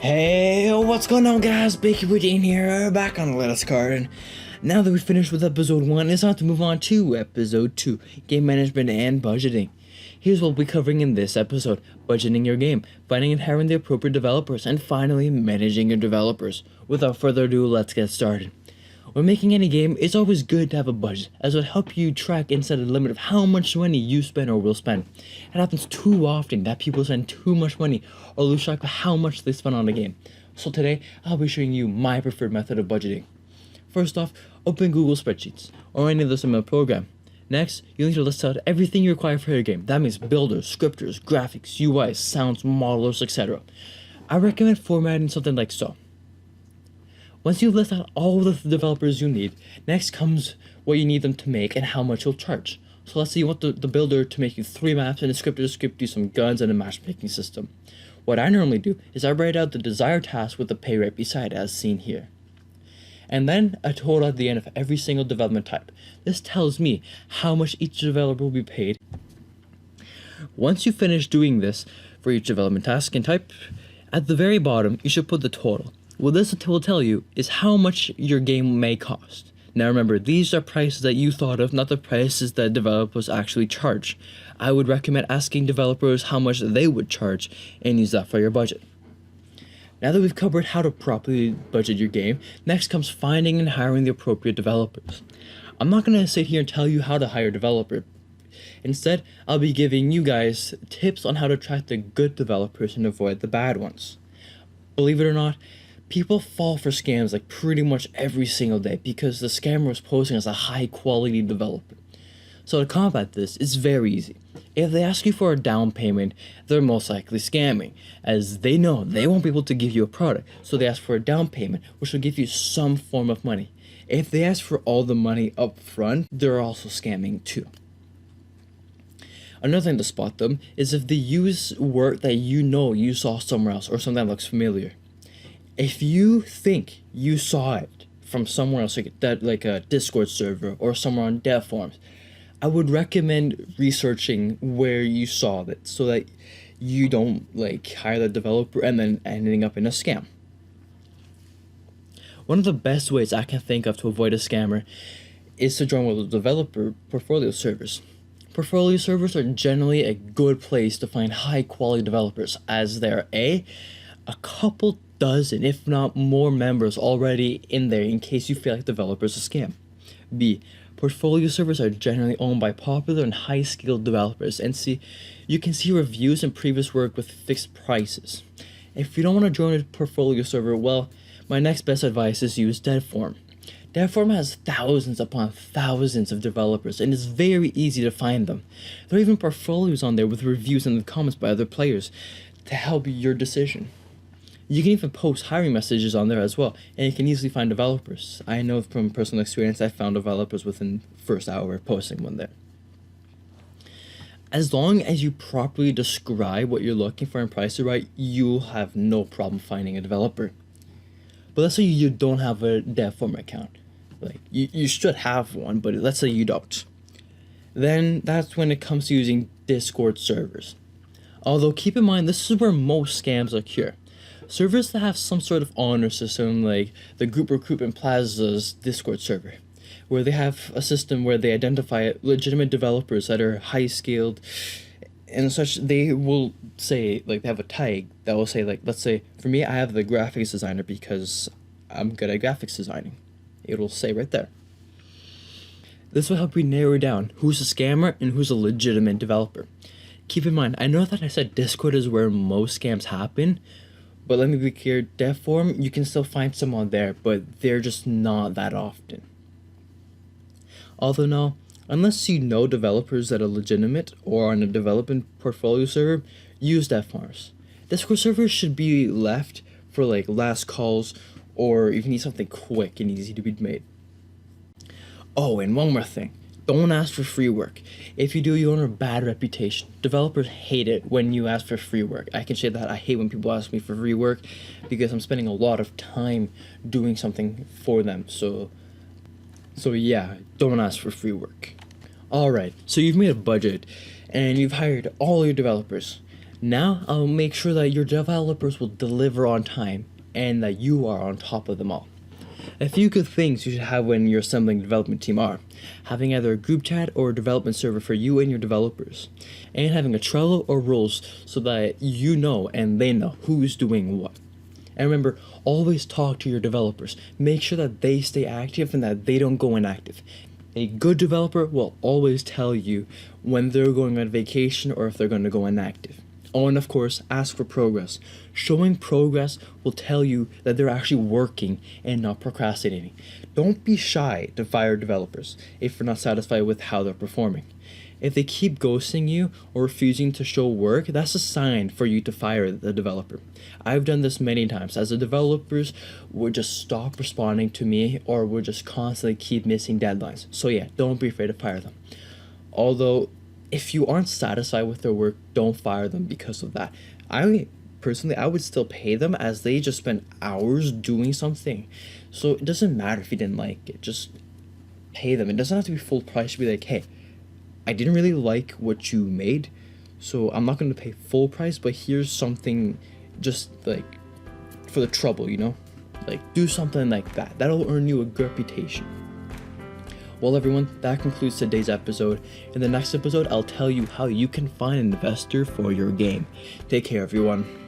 Hey, what's going on, guys? Baker Dean here, back on the latest card, and now that we've finished with episode 1, it's time to move on to episode 2, game management and budgeting. Here's what we'll be covering in this episode: budgeting your game, finding and hiring the appropriate developers, and finally managing your developers. Without further ado, let's get started. When making any game, it's always good to have a budget, as it will help you track and set a limit of how much money you spend or will spend. It happens too often that people spend too much money or lose track of how much they spend on a game. So today, I'll be showing you my preferred method of budgeting. First off, open Google Spreadsheets, or any other similar program. Next, you'll need to list out everything you require for your game. That means builders, scripters, graphics, UIs, sounds, modelers, etc. I recommend formatting something like so. Once you list out all the developers you need, next comes what you need them to make and how much you'll charge. So let's say you want the builder to make you 3 maps and the scripter to script you some guns and a matchmaking system. What I normally do is I write out the desired task with the pay rate beside, as seen here. And then a total at the end of every single development type. This tells me how much each developer will be paid. Once you finish doing this for each development task and type, at the very bottom you should put the total. What this will tell you is how much your game may cost. Now remember, these are prices that you thought of, not the prices that developers actually charge. I would recommend asking developers how much they would charge and use that for your budget. Now that we've covered how to properly budget your game, next comes finding and hiring the appropriate developers. I'm not going to sit here and tell you how to hire a developer. Instead, I'll be giving you guys tips on how to track the good developers and avoid the bad ones. Believe it or not, people fall for scams like pretty much every single day because the scammer is posing as a high quality developer. So to combat this, it's very easy. If they ask you for a down payment, they're most likely scamming, as they know they won't be able to give you a product, so they ask for a down payment, which will give you some form of money. If they ask for all the money up front, they're also scamming too. Another thing to spot them is if they use work that you know you saw somewhere else or something that looks familiar. If you think you saw it from somewhere else, like a Discord server or somewhere on dev forums, I would recommend researching where you saw it so that you don't hire the developer and then ending up in a scam. One of the best ways I can think of to avoid a scammer is to join one of the developer portfolio servers. Portfolio servers are generally a good place to find high quality developers, as there are a couple dozen, if not more, members already in there in case you feel like developers are a scam. B, portfolio servers are generally owned by popular and high-skilled developers, and C, you can see reviews and previous work with fixed prices. If you don't want to join a portfolio server, well, my next best advice is use DevForm. DevForm has thousands upon thousands of developers, and it's very easy to find them. There are even portfolios on there with reviews in the comments by other players to help your decision. You can even post hiring messages on there as well, and you can easily find developers. I know from personal experience I found developers within the first hour of posting one there. As long as you properly describe what you're looking for and price it right, you'll have no problem finding a developer. But let's say you don't have a DevForm account. You should have one, but let's say you don't. Then that's when it comes to using Discord servers. Although keep in mind, this is where most scams occur. Servers that have some sort of honor system, like the Group Recruitment Plaza's Discord server, where they have a system where they identify legitimate developers that are high-skilled and such. They will say, they have a tag that will say, let's say, for me, I have the graphics designer because I'm good at graphics designing. It will say right there. This will help you narrow down who's a scammer and who's a legitimate developer. Keep in mind, I know that I said Discord is where most scams happen, but let me be clear, DevForm, you can still find some on there, but they're just not that often. Although no, unless you know developers that are legitimate or on a development portfolio server, use DevForms. Discord servers should be left for last calls, or if you need something quick and easy to be made. Oh, and one more thing. Don't ask for free work. If you do, you earn a bad reputation. Developers hate it when you ask for free work. I can say that I hate when people ask me for free work because I'm spending a lot of time doing something for them. So yeah, don't ask for free work. Alright, so you've made a budget and you've hired all your developers. Now I'll make sure that your developers will deliver on time and that you are on top of them all. A few good things you should have when you're assembling a development team are having either a group chat or a development server for you and your developers, and having a Trello or rules so that you know and they know who's doing what. And remember, always talk to your developers. Make sure that they stay active and that they don't go inactive. A good developer will always tell you when they're going on vacation or if they're going to go inactive. Oh, and of course, ask for progress. Showing progress will tell you that they're actually working and not procrastinating. Don't be shy to fire developers if you're not satisfied with how they're performing. If they keep ghosting you or refusing to show work, that's a sign for you to fire the developer. I've done this many times, as the developers would just stop responding to me or would just constantly keep missing deadlines. So yeah, don't be afraid to fire them. Although, if you aren't satisfied with their work, don't fire them because of that. I would still pay them, as they just spent hours doing something. So it doesn't matter if you didn't like it, just pay them. It doesn't have to be full price to be like, hey, I didn't really like what you made, so I'm not going to pay full price, but here's something just like for the trouble, you know? Like, do something like that. That'll earn you a good reputation. Well, everyone, that concludes today's episode. In the next episode, I'll tell you how you can find an investor for your game. Take care, everyone.